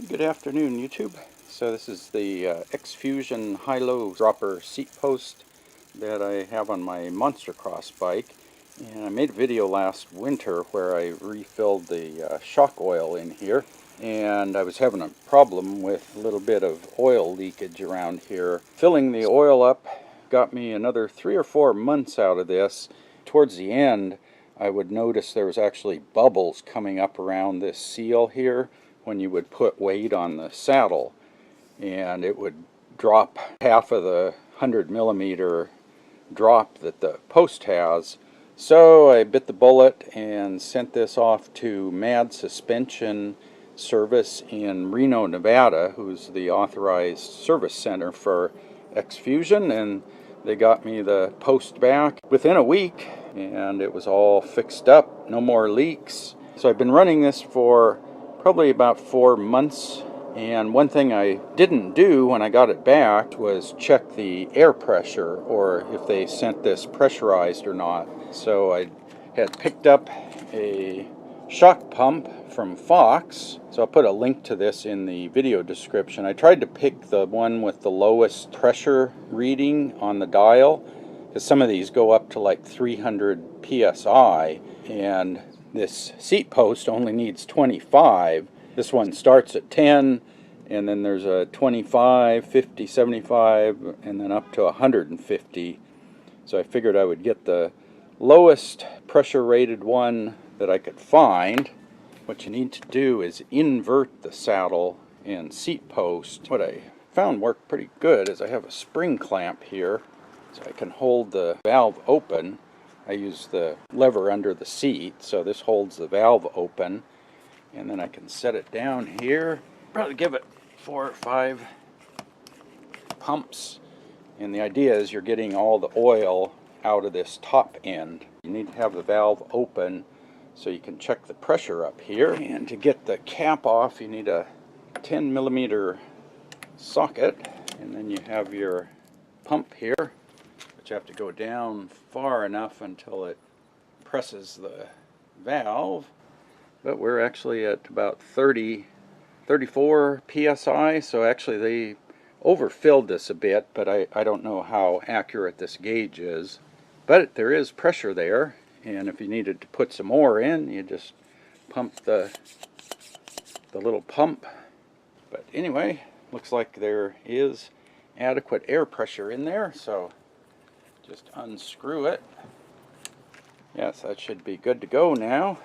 Good afternoon, YouTube. So this is the X-Fusion HiLo dropper seat post that I have on my Monstercross bike. And I made a video last winter where I refilled the shock oil in here. And I was having a problem with a little bit of oil leakage around here. Filling the oil up got me another 3 or 4 months out of this. Towards the end, I would notice there was actually bubbles coming up around this seal here when you would put weight on the saddle, and it would drop half of the 100mm drop that the post has. So I bit the bullet and sent this off to Mad Suspension Service in Reno, Nevada, who's the authorized service center for X-Fusion, and they got me the post back within a week, and it was all fixed up, no more leaks. So I've been running this for probably about 4 months, and one thing I didn't do when I got it back was check the air pressure, or if they sent this pressurized or not. So I had picked up a shock pump from Fox, so I'll put a link to this in the video description. I tried to pick the one with the lowest pressure reading on the dial, because some of these go up to like 300 psi, and this seat post only needs 25. This one starts at 10, and then there's a 25, 50, 75, and then up to 150. So I figured I would get the lowest pressure rated one that I could find. What you need to do is invert the saddle and seat post. What I found worked pretty good is I have a spring clamp here, so I can hold the valve open. I use the lever under the seat, so this holds the valve open, and then I can set it down here. Probably give it 4 or 5 pumps, and the idea is you're getting all the oil out of this top end. You need to have the valve open so you can check the pressure up here, and to get the cap off you need a 10mm socket, and then you have your pump here. You have to go down far enough until it presses the valve, but we're actually at about 34 psi, so actually they overfilled this a bit, but I don't know how accurate this gauge is. But there is pressure there, and if you needed to put some more in, you just pump the little pump. But anyway, looks like there is adequate air pressure in there, so just unscrew it. Yes, that should be good to go now.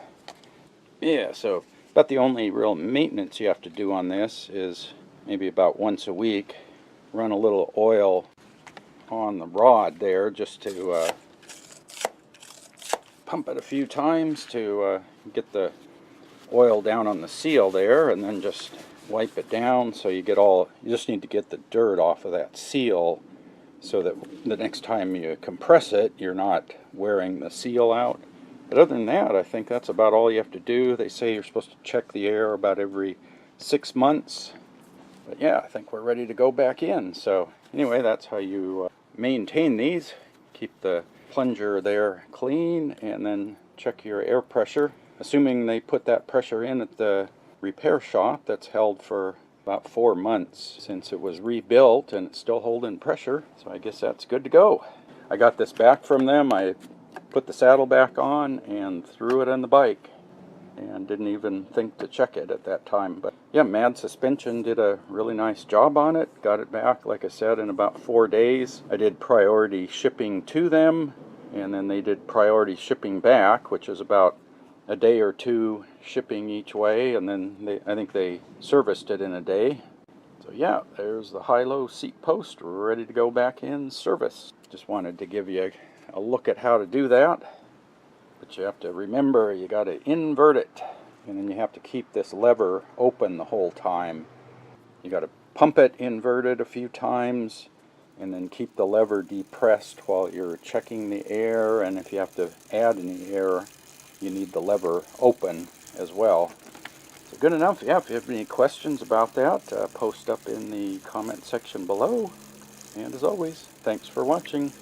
Yeah, so about the only real maintenance you have to do on this is maybe about once a week. Run a little oil on the rod there just to pump it a few times to get the oil down on the seal there, and then just wipe it down so you just need to get the dirt off of that seal, so that the next time you compress it, you're not wearing the seal out. But other than that, I think that's about all you have to do. They say you're supposed to check the air about every 6 months. But yeah, I think we're ready to go back in. So anyway, that's how you maintain these. Keep the plunger there clean, and then check your air pressure. Assuming they put that pressure in at the repair shop, that's held for about 4 months since it was rebuilt, and it's still holding pressure, so I guess that's good to go. I got this back from them. I put the saddle back on and threw it on the bike, and didn't even think to check it at that time. But yeah, Mad Suspension did a really nice job on it. Got it back, like I said, in about 4 days. I did priority shipping to them, and then they did priority shipping back, which is about a day or 2 shipping each way, and then I think they serviced it in a day. So yeah, there's the HiLo seat post ready to go back in service. Just wanted to give you a look at how to do that, but you have to remember you got to invert it, and then you have to keep this lever open the whole time. You got to pump it inverted a few times, and then keep the lever depressed while you're checking the air, and if you have to add any air, you need the lever open as well. So good enough. Yeah, if you have any questions about that, post up in the comment section below. And as always, thanks for watching.